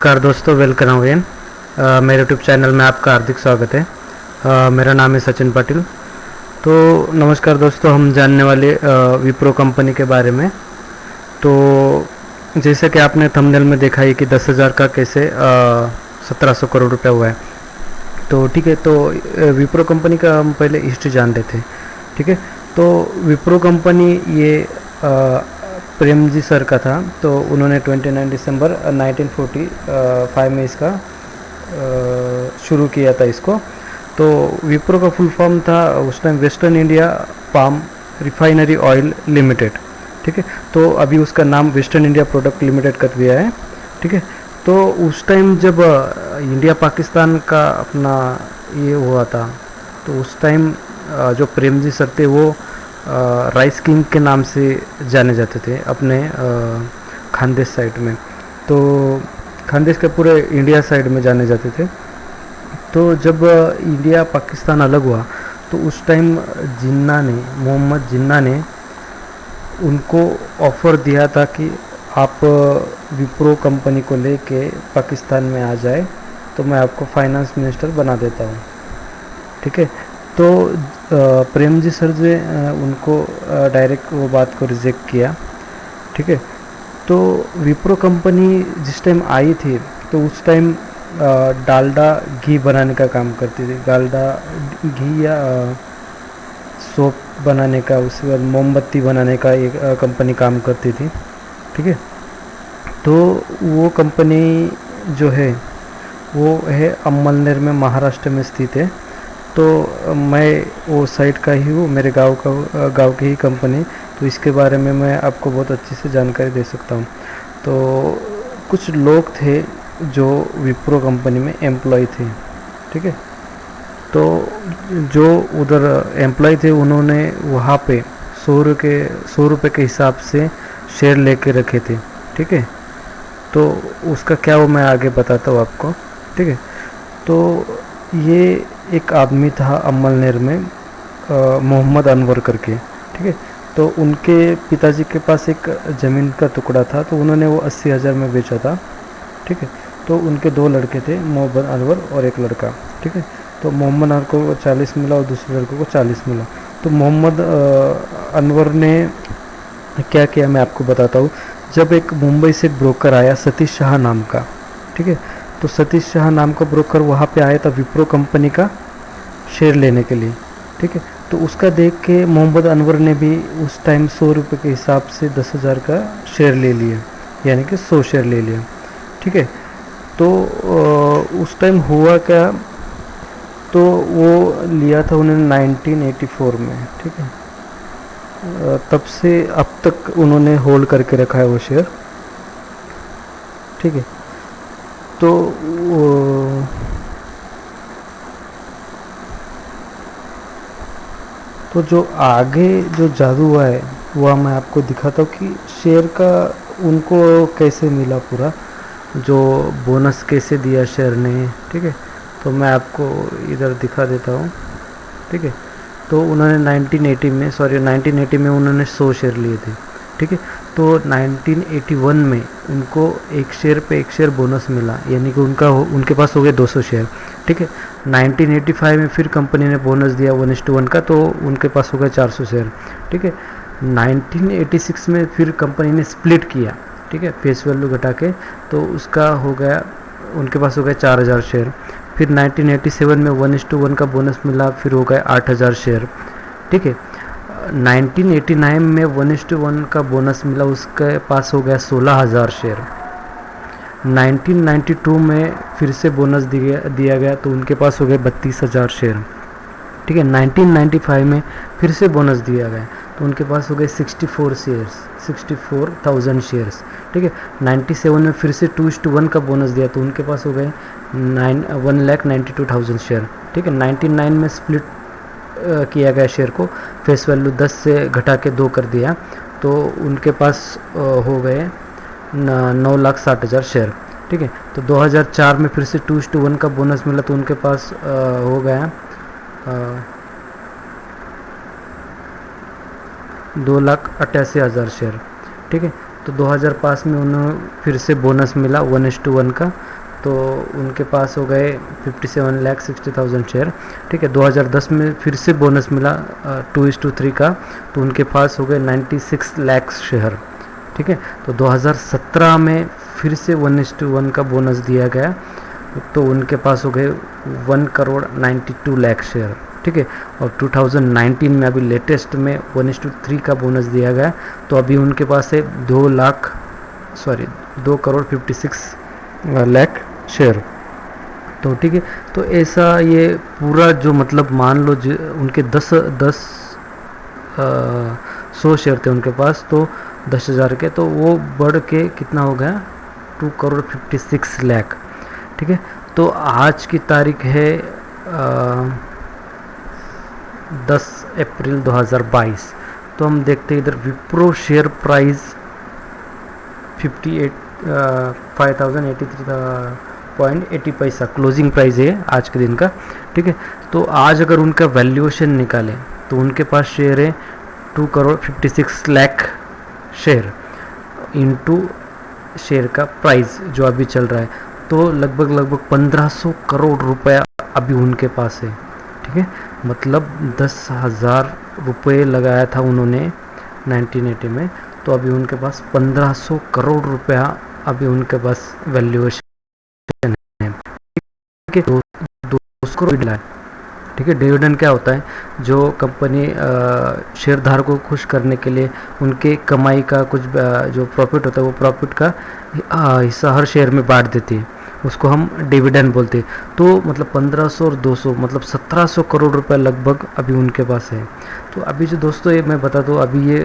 नमस्कार दोस्तों, welcome again. मेरे यूट्यूब चैनल में आपका हार्दिक स्वागत है। मेरा नाम है सचिन पाटिल। तो नमस्कार दोस्तों, हम जानने वाले विप्रो कंपनी के बारे में। तो जैसे कि आपने थंबनेल में देखा है कि 10,000 का कैसे 1700 करोड़ रुपया हुआ है। तो ठीक है, तो विप्रो कंपनी का हम पहले हिस्ट्री जान लेते हैं। ठीक है, तो विप्रो कंपनी ये प्रेम जी सर का था। तो उन्होंने 29 दिसंबर 1945 में इसका शुरू किया था इसको। तो विप्रो का फुल फॉर्म था उस time western India palm refinery oil limited. ठीक है, तो अभी उसका नाम वेस्टर्न इंडिया प्रोडक्ट लिमिटेड कर दिया है। ठीक है, तो उस टाइम जब इंडिया पाकिस्तान का अपना ये हुआ था, तो उस टाइम जो प्रेम जी सर थे वो राइस किंग के नाम से जाने जाते थे अपने खानदेश साइड में। तो खानदेश के पूरे इंडिया साइड में जाने जाते थे। तो जब इंडिया पाकिस्तान अलग हुआ तो उस टाइम मोहम्मद जिन्ना ने उनको ऑफ़र दिया था कि आप विप्रो कंपनी को लेके पाकिस्तान में आ जाए तो मैं आपको फाइनेंस मिनिस्टर बना देता हूँ। ठीक है, तो प्रेम जी सर ने उनको डायरेक्ट वो बात को रिजेक्ट किया। ठीक है, तो विप्रो कंपनी जिस टाइम आई थी तो उस टाइम डालडा घी बनाने का काम करती थी। डालडा घी या सोप बनाने का, उसके बाद मोमबत्ती बनाने का एक कंपनी काम करती थी। ठीक है, तो वो कंपनी जो है वो है अम्मलनेर में महाराष्ट्र में स्थित है। तो मैं वो साइड का ही हूँ, मेरे गांव की ही कंपनी। तो इसके बारे में मैं आपको बहुत अच्छी से जानकारी दे सकता हूँ। तो कुछ लोग थे जो विप्रो कंपनी में एम्प्लॉय थे। ठीक है, तो जो उधर एम्प्लॉय थे उन्होंने वहाँ पे 100 रुपये के हिसाब से शेयर लेके रखे थे। ठीक है, तो उसका क्या वो मैं आगे बताता हूँ आपको। ठीक है, तो ये एक आदमी था अम्मलनेर में मोहम्मद अनवर करके। ठीक है, तो उनके पिताजी के पास एक ज़मीन का टुकड़ा था, तो उन्होंने वो 80,000 में बेचा था। ठीक है, तो उनके दो लड़के थे, मोहम्मद अनवर और एक लड़का। ठीक है, तो मोहम्मद अनवर को 40 मिला और दूसरे लड़के को 40 मिला। तो मोहम्मद अनवर ने क्या किया मैं आपको बताता हूँ। जब एक मुंबई से ब्रोकर आया सतीश शाह नाम का। ठीक है, तो सतीश शाह नाम का ब्रोकर वहाँ पे आया था विप्रो कंपनी का शेयर लेने के लिए। ठीक है, तो उसका देख के मोहम्मद अनवर ने भी उस टाइम 100 रुपये के हिसाब से 10,000 का शेयर ले लिया, यानी कि 100 शेयर ले लिया। ठीक है, तो उस टाइम हुआ क्या, तो वो लिया था उन्होंने 1984 में। ठीक है, तब से अब तक उन्होंने होल्ड करके रखा है वो शेयर। ठीक है, तो जो आगे जो जादू हुआ है वह मैं आपको दिखाता हूँ कि शेयर का उनको कैसे मिला, पूरा जो बोनस कैसे दिया शेयर ने। ठीक है, तो मैं आपको इधर दिखा देता हूँ। ठीक है, तो उन्होंने 1980 में उन्होंने 100 शेयर लिए थे। ठीक है, तो 1981 में उनको एक शेयर पे एक शेयर बोनस मिला, यानी कि उनके पास हो गए 200 शेयर। ठीक है, 1985 में फिर कंपनी ने बोनस दिया 1:1 का, तो उनके पास हो गए 400 शेयर। ठीक है, 1986 में फिर कंपनी ने स्प्लिट किया। ठीक है, फेस वैल्यू घटा के, तो उसका हो गया, उनके पास हो गए 4,000 शेयर। फिर 1987 में 1:1 का बोनस मिला, फिर हो गए 8,000 शेयर। ठीक है, 1989 में 1:1 का बोनस मिला, उसके पास हो गया 16,000 शेयर। 1992 में फिर से बोनस दिया गया, तो उनके पास हो गए 32,000 शेयर। ठीक है, 1995 में फिर से बोनस दिया गया, तो उनके पास हो गए 64,000 शेयर्स। ठीक है, 97 में फिर से 2:1 का बोनस दिया, तो उनके पास हो गए 1,92,000 शेयर। ठीक है, 99 में स्प्लिट किया गया शेयर को, फेस वैल्यू 10 से घटा के 2 कर दिया, तो उनके पास हो गए 9,60,000 शेयर। ठीक है, तो 2004 में फिर से 2:1 का बोनस मिला, तो उनके पास हो गया 2,88,000 शेयर। ठीक है, तो 2005 में उन्हें फिर से बोनस मिला 1:1 का, तो उनके पास हो गए 57,60,000 शेयर। ठीक है, 2010 में फिर से बोनस मिला 2:3 का, तो उनके पास हो गए 96 लाख शेयर। ठीक है, तो 2017 में फिर से 1:1 का बोनस दिया गया, तो उनके पास हो गए 1,92 लाख शेयर। ठीक है, और 2019 में अभी लेटेस्ट में 1:3 का बोनस दिया गया, तो अभी उनके पास है 2,56 लाख शेयर। तो ठीक है, तो ऐसा ये पूरा जो मतलब मान लो उनके 100 शेयर थे उनके पास, तो 10,000 के, तो वो बढ़ के कितना हो गया 2,56 लाख। ठीक है, तो आज की तारीख है 10 अप्रैल 2022। तो हम देखते हैं इधर विप्रो शेयर प्राइस 5,083.80 पैसा क्लोजिंग प्राइस है आज के दिन का। ठीक है, तो आज अगर उनका वैल्यूएशन निकालें तो उनके पास शेयर है 2,56 लाख शेयर इंटू शेयर का प्राइस जो अभी चल रहा है, तो लगभग 1,500 करोड़ रुपया अभी उनके पास है। ठीक है, मतलब 10,000 रुपये लगाया था उन्होंने 1980 में, तो अभी उनके पास 1,500 करोड़ रुपया अभी उनके पास वैल्यूएशन है। ठीक है, 200 करोड़ मिला है। ठीक है, डिविडेंड क्या होता है, जो कंपनी शेयरधारकों को खुश करने के लिए उनके कमाई का कुछ जो प्रॉफिट होता है वो प्रॉफिट का हिस्सा हर शेयर में बांट देती है, उसको हम डिविडेंड बोलते हैं। तो मतलब 1,500 और 200 मतलब 1,700 करोड़ रुपए लगभग अभी उनके पास है। तो अभी जो दोस्तों ये मैं बता दूँ, अभी ये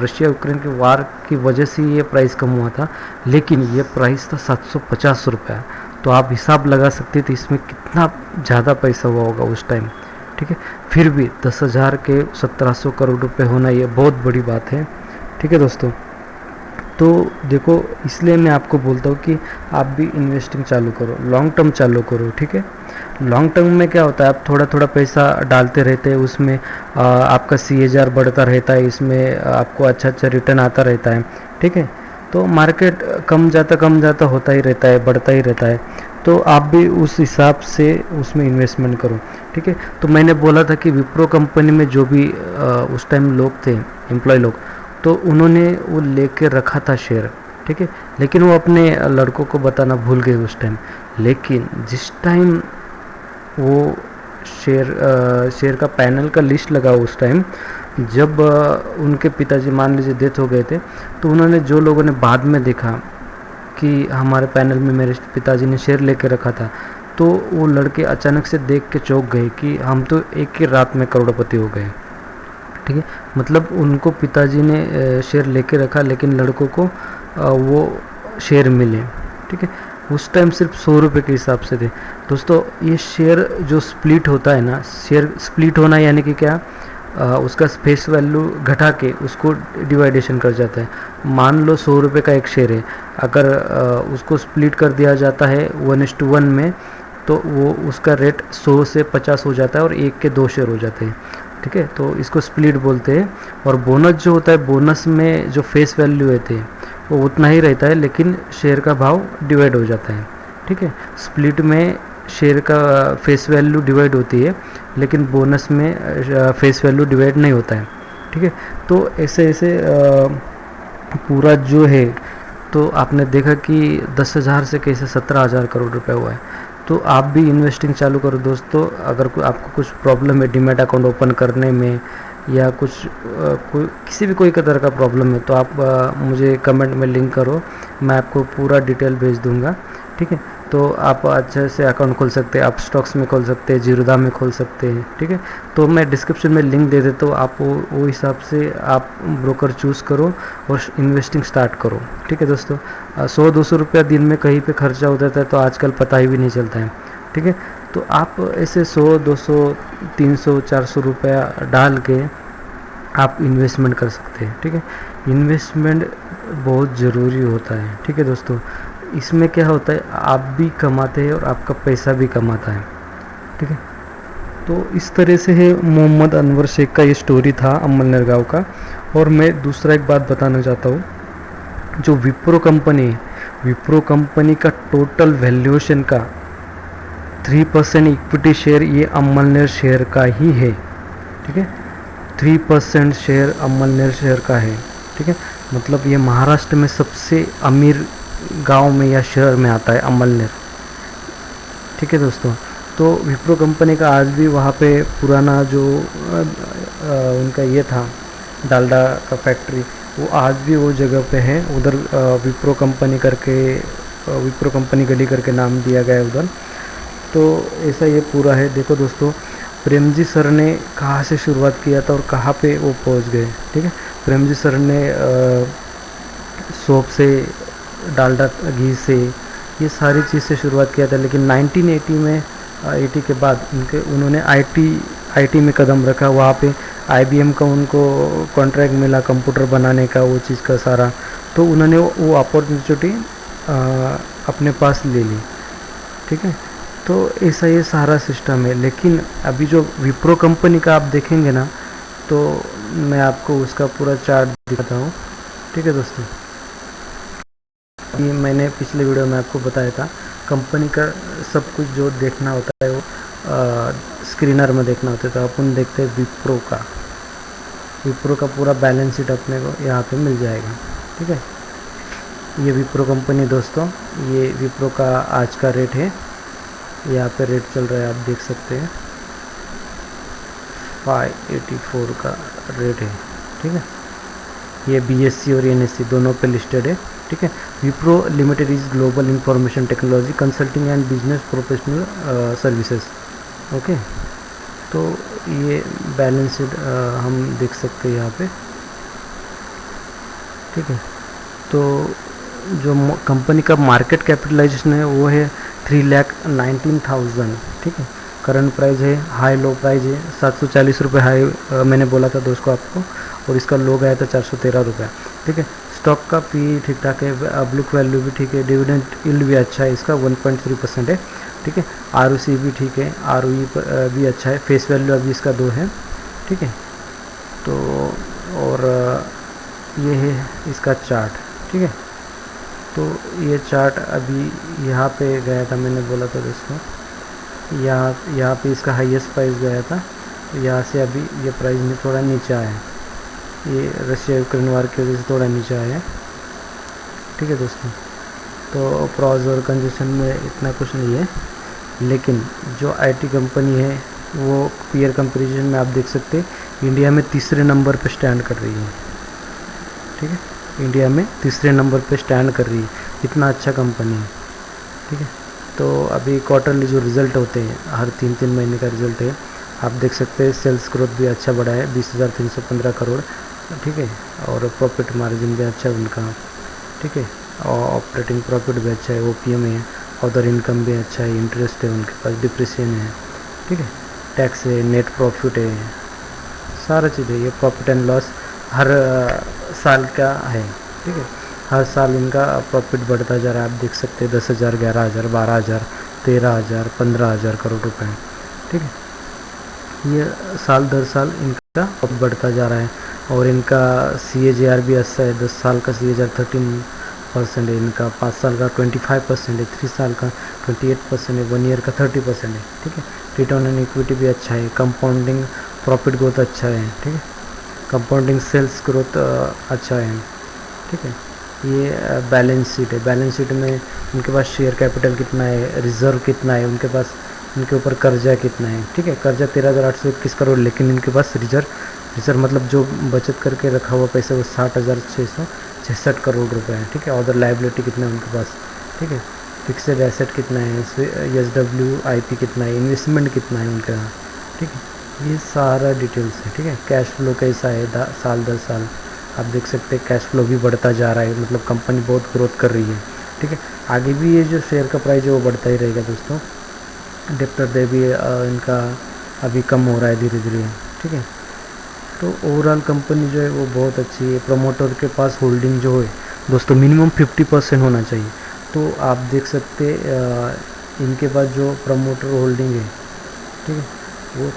रशिया यूक्रेन के वार की वजह से ये प्राइस कम हुआ था, लेकिन ये प्राइस था 750 रुपया। तो आप हिसाब लगा सकते थे इसमें कितना ज़्यादा पैसा हुआ होगा उस टाइम। ठीक है, फिर भी 10,000 के 1,700 करोड़ रुपए होना ये बहुत बड़ी बात है। ठीक है दोस्तों, तो देखो इसलिए मैं आपको बोलता हूँ कि आप भी इन्वेस्टिंग चालू करो, लॉन्ग टर्म चालू करो। ठीक है, लॉन्ग टर्म में क्या होता है, आप थोड़ा थोड़ा पैसा डालते रहते हैं, उसमें आपका CAGR बढ़ता रहता है, इसमें आपको अच्छा अच्छा रिटर्न आता रहता है। ठीक है, तो मार्केट कम जाता होता ही रहता है, बढ़ता ही रहता है, तो आप भी उस हिसाब से उसमें इन्वेस्टमेंट करो। ठीक है, तो मैंने बोला था कि विप्रो कंपनी में जो भी उस टाइम लोग थे, एम्प्लॉय लोग, तो उन्होंने वो लेके रखा था शेयर। ठीक है, लेकिन वो अपने लड़कों को बताना भूल गए उस टाइम। लेकिन जिस टाइम वो शेयर का पैनल का लिस्ट लगा उस टाइम, जब उनके पिताजी मान लीजिए डेथ हो गए थे, तो उन्होंने जो लोगों ने बाद में देखा कि हमारे पैनल में मेरे पिताजी ने शेयर लेके रखा था, तो वो लड़के अचानक से देख के चौंक गए कि हम तो एक ही रात में करोड़पति हो गए। ठीक है, मतलब उनको पिताजी ने शेयर लेके रखा, लेकिन लड़कों को वो शेयर मिले। ठीक है, उस टाइम सिर्फ 100 रुपये के हिसाब से थे। दोस्तों ये शेयर जो स्प्लिट होता है ना, शेयर स्प्लिट होना यानी कि क्या, उसका फेस वैल्यू घटा के उसको डिवाइडेशन कर जाता है। मान लो 100 रुपये का एक शेयर है, अगर उसको स्प्लिट कर दिया जाता है 1:1 में, तो वो उसका रेट 100 से 50 हो जाता है और 1 के 2 शेयर हो जाते हैं। ठीक है, तो इसको स्प्लिट बोलते हैं। और बोनस जो होता है, बोनस में जो फेस वैल्यू रहते हैं वो उतना ही रहता है, लेकिन शेयर का भाव डिवाइड हो जाता है। ठीक है, स्प्लिट में शेयर का फेस वैल्यू डिवाइड होती है, लेकिन बोनस में फेस वैल्यू डिवाइड नहीं होता है। ठीक है, तो ऐसे ऐसे पूरा जो है, तो आपने देखा कि 10,000 से कैसे 17,000 करोड़ रुपए हुआ है। तो आप भी इन्वेस्टिंग चालू करो दोस्तों। अगर आपको कुछ प्रॉब्लम है डीमैट अकाउंट ओपन करने में, या कुछ किसी भी कोई तरह का प्रॉब्लम है, तो आप मुझे कमेंट में लिंक करो, मैं आपको पूरा डिटेल भेज दूंगा। ठीक है, तो आप अच्छे से अकाउंट खोल सकते हैं, आप स्टॉक्स में खोल सकते हैं, जीरोधा में खोल सकते हैं। ठीक है, तो मैं डिस्क्रिप्शन में लिंक दे देता हूँ, आप वो हिसाब से आप ब्रोकर चूज़ करो और इन्वेस्टिंग स्टार्ट करो। ठीक है दोस्तों, 100-200 रुपया दिन में कहीं पे खर्चा हो जाता है, तो आजकल पता ही भी नहीं चलता है। ठीक है, तो आप ऐसे 100, 200, 300, 400 रुपया डाल के आप इन्वेस्टमेंट कर सकते हैं। ठीक है, इन्वेस्टमेंट बहुत ज़रूरी होता है। ठीक है दोस्तों, इसमें क्या होता है, आप भी कमाते हैं और आपका पैसा भी कमाता है। ठीक है, तो इस तरह से है मोहम्मद अनवर शेख का ये स्टोरी था अमलनगर गाँव का। और मैं दूसरा एक बात बताना चाहता हूँ जो विप्रो कंपनी है, विप्रो कंपनी का टोटल वैल्यूएशन का 3% इक्विटी शेयर ये अमलनेर शेयर का ही है, ठीक है। 3% शेयर अमलनेर शेयर का है, ठीक है। मतलब ये महाराष्ट्र में सबसे अमीर गांव में या शहर में आता है अमलनेर, ठीक है दोस्तों। तो विप्रो कंपनी का आज भी वहाँ पे पुराना जो उनका ये था डालडा का फैक्ट्री, वो आज भी वो जगह पे है। उधर विप्रो कंपनी करके, विप्रो कंपनी गली करके नाम दिया गया है उधर। तो ऐसा ये पूरा है। देखो दोस्तों, प्रेमजी सर ने कहाँ से शुरुआत किया था और कहाँ पे वो पहुँच गए, ठीक है। प्रेमजी सर ने सोप से, डालडा घी से, ये सारी चीज़ से शुरुआत किया था। लेकिन 1980 में 80 के बाद उन्होंने आईटी में कदम रखा। वहाँ पे IBM का उनको कॉन्ट्रैक्ट मिला कंप्यूटर बनाने का, वो चीज़ का सारा। तो उन्होंने वो अपॉर्चुनिटी अपने पास ले ली, ठीक है। तो ऐसा ये सारा सिस्टम है। लेकिन अभी जो विप्रो कंपनी का आप देखेंगे ना, तो मैं आपको उसका पूरा चार्ट दिखाता हूँ, ठीक है दोस्तों। ये मैंने पिछले वीडियो में आपको बताया था, कंपनी का सब कुछ जो देखना होता है वो स्क्रीनर में देखना होता है। तो अपन देखते हैं विप्रो का पूरा बैलेंस शीट अपने को यहाँ पे मिल जाएगा, ठीक है। ये विप्रो कंपनी दोस्तों, ये विप्रो का आज का रेट है, यहाँ पे रेट चल रहा है, आप देख सकते हैं 584 का रेट है, ठीक है। ये BSE और NSE दोनों पे लिस्टेड है, ठीक है। Wipro limited is global information technology consulting and business professional services, okay. तो ये बैलेंस शीट हम देख सकते हैं यहाँ पे, ठीक है। तो जो कंपनी का मार्केट कैपिटलाइजेशन है वो है 3,19,000, ठीक है। करंट प्राइस है, हाई लो प्राइस है 740 रुपये हाई, मैंने बोला था दोस्तों आपको, और इसका लो गया था 413 रुपये, ठीक है। स्टॉक का पी ठीक ठाक है, बुक वैल्यू भी ठीक है, डिविडेंड यील्ड भी अच्छा है इसका 1.3% है, ठीक है। ROC भी ठीक है, ROE भी अच्छा है, फेस वैल्यू अभी इसका 2 है, ठीक है। तो और ये है इसका चार्ट, ठीक है। तो ये चार्ट अभी यहाँ पे गया था, मैंने बोला था दोस्तों, यहाँ पे इसका हाईएस्ट प्राइस गया था। तो यहाँ से अभी ये प्राइस में थोड़ा नीचे आया है, ये रशिया यूक्रेन वार की वजह से थोड़ा नीचे आया है, ठीक है दोस्तों। तो प्रॉज और कंजेशन में इतना कुछ नहीं है। लेकिन जो IT कंपनी है वो पीयर कंपेरिजन में आप देख सकते हैं इंडिया में तीसरे नंबर पे स्टैंड कर रही है, ठीक है। इंडिया में तीसरे नंबर पे स्टैंड कर रही है, इतना अच्छा कंपनी है, ठीक है। तो अभी क्वार्टरली जो रिज़ल्ट होते हैं, हर 3-3 महीने का रिज़ल्ट है, आप देख सकते हैं। सेल्स ग्रोथ भी अच्छा बढ़ा है 20,315 करोड़, ठीक है। और प्रॉफिट मार्जिन भी अच्छा है उनका, ठीक है। और ऑपरेटिंग प्रॉफिट भी अच्छा है, OPM है, अदर इनकम भी अच्छा है, इंटरेस्ट है उनके पास, डिप्रिसिएशन है, ठीक है, टैक्स है, नेट प्रॉफिट है, सारा चीज़ है। ये प्रॉफिट एंड लॉस हर साल का है, ठीक है। हर साल इनका प्रॉफिट बढ़ता जा रहा है, आप देख सकते हैं 10,000, 11,000, 12,000, 13,000, 15,000 करोड़ रुपए, ठीक है। ये साल दर साल इनका प्रॉफिट बढ़ता जा रहा है। और इनका CAGR भी अच्छा है, 10 साल का CAGR 13% है इनका, 5 साल का 25% है, 3 साल का 28% है, 1 ईयर का 30% है, ठीक है। रिटर्न ऑन इक्विटी भी अच्छा है, कंपाउंडिंग प्रॉफिट ग्रोथ अच्छा है, ठीक है। कंपाउंडिंग सेल्स ग्रोथ अच्छा है, ठीक है। ये बैलेंस शीट है, बैलेंस शीट में उनके पास शेयर कैपिटल कितना है, रिजर्व कितना है उनके पास, उनके ऊपर कर्जा कितना है, ठीक है। कर्जा 13,821 करोड़, लेकिन इनके पास रिजर्व मतलब जो बचत करके रखा हुआ पैसा वो 60,666 करोड़ रुपए है, ठीक है। अदर लाइबिलिटी कितना है उनके पास, ठीक है। फिक्सेड एसेट कितना है, SWIP कितना है, इन्वेस्टमेंट कितना है उनका, ठीक है। ये सारा डिटेल्स है, ठीक है। कैश फ्लो कैसा है साल दर साल, आप देख सकते हैं कैश फ्लो भी बढ़ता जा रहा है, मतलब कंपनी बहुत ग्रोथ कर रही है, ठीक है। आगे भी ये जो शेयर का प्राइस है वो बढ़ता ही रहेगा दोस्तों। डेप्टर डे भी इनका अभी कम हो रहा है धीरे धीरे, ठीक है। तो ओवरऑल कंपनी जो है वो बहुत अच्छी है। प्रमोटर के पास होल्डिंग जो है दोस्तों मिनिमम 50% होना चाहिए। तो आप देख सकते इनके पास जो प्रमोटर होल्डिंग है, ठीक है, वो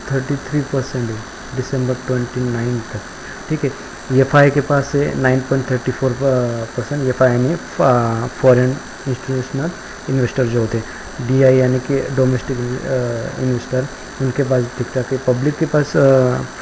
33% है दिसंबर 29 तक, ठीक है। एफ के पास है 9.34%। एफ यानी फॉरेन इंस्टीट्यूशनल इन्वेस्टर जो होते हैं, डी यानी कि डोमेस्टिक इन्वेस्टर, उनके पास ठीक ठाक है। पब्लिक के पास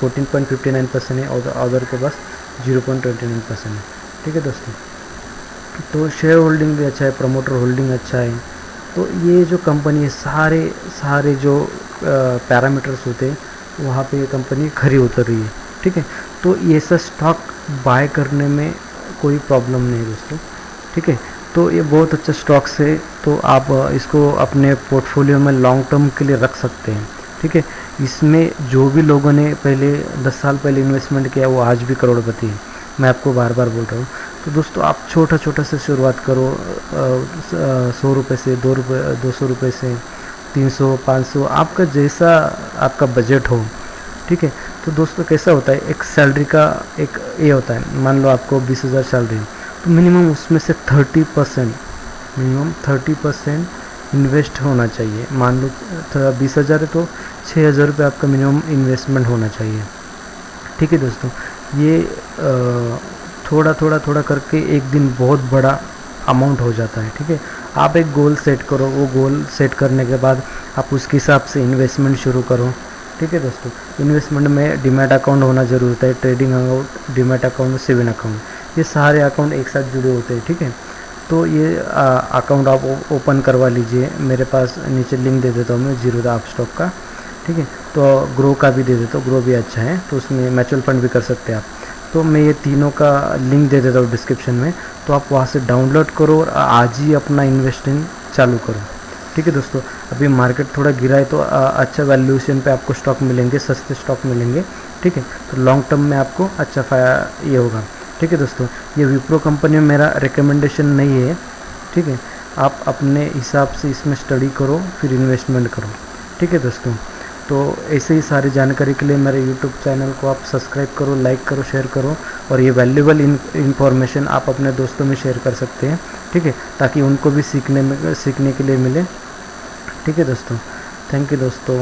14.59% है और अदर के पास 0.29% है। ठीक है दोस्तों, तो शेयर होल्डिंग भी अच्छा है, प्रमोटर होल्डिंग अच्छा है। तो ये जो कंपनी है सारे जो पैरामीटर्स होते हैं वहाँ पे ये कंपनी खरी उतर रही है। ठीक है, तो ये सब स्टॉक बाय करने में कोई प्रॉब्लम नहीं दोस्तों। ठीक है, तो ये बहुत अच्छा स्टॉक्स है, तो आप इसको अपने पोर्टफोलियो में लॉन्ग टर्म के लिए रख सकते हैं। ठीक है, इसमें जो भी लोगों ने पहले 10 साल पहले इन्वेस्टमेंट किया वो आज भी करोड़पति है, मैं आपको बार बार बोल रहा हूँ। तो दोस्तों आप छोटा से शुरुआत करो, 100 रुपये से, 200 रुपये से, 300, 500, आपका जैसा आपका बजट हो। ठीक है, तो दोस्तों कैसा होता है, एक सैलरी का एक ये होता है, मान लो आपको 20,000 सैलरी, तो मिनिमम उसमें से 30% इन्वेस्ट होना चाहिए। मान लो 20,000 है तो 6,000 रुपये आपका मिनिमम इन्वेस्टमेंट होना चाहिए। ठीक है दोस्तों, ये थोड़ा करके एक दिन बहुत बड़ा अमाउंट हो जाता है। ठीक है, आप एक गोल सेट करो, वो गोल सेट करने के बाद आप उसके हिसाब से इन्वेस्टमेंट शुरू करो। ठीक है दोस्तों, इन्वेस्टमेंट में डीमैट अकाउंट होना जरूरी होता है, trading account, demat account, saving account, ये सारे अकाउंट एक साथ जुड़े होते हैं। ठीक है, तो ये अकाउंट आप ओपन करवा लीजिए, मेरे पास नीचे लिंक दे देता हूँ मैं जीरोधा अपस्टॉक का। ठीक है, तो ग्रो का भी दे देता हूँ, ग्रो भी अच्छा है, तो उसमें म्यूचुअल फंड भी कर सकते हैं आप। तो मैं ये तीनों का लिंक दे देता हूँ डिस्क्रिप्शन में, तो आप वहाँ से डाउनलोड करो और आज ही अपना इन्वेस्टिंग चालू करो। ठीक है दोस्तों, अभी मार्केट थोड़ा गिरा है तो अच्छा वैल्यूएशन पे आपको स्टॉक मिलेंगे, सस्ते स्टॉक मिलेंगे। ठीक है, तो लॉन्ग टर्म में आपको अच्छा ये होगा। ठीक है दोस्तों, ये विप्रो कंपनी में मेरा रिकमेंडेशन नहीं है। ठीक है, आप अपने हिसाब से इसमें स्टडी करो फिर इन्वेस्टमेंट करो। ठीक है दोस्तों, तो ऐसे ही सारी जानकारी के लिए मेरे यूट्यूब चैनल को आप सब्सक्राइब करो, लाइक करो, शेयर करो, और ये वैल्यूएबल इंफॉर्मेशन आप अपने दोस्तों में शेयर कर सकते हैं। ठीक है, ताकि उनको भी सीखने के लिए मिले। ठीक है दोस्तों, थैंक यू दोस्तों।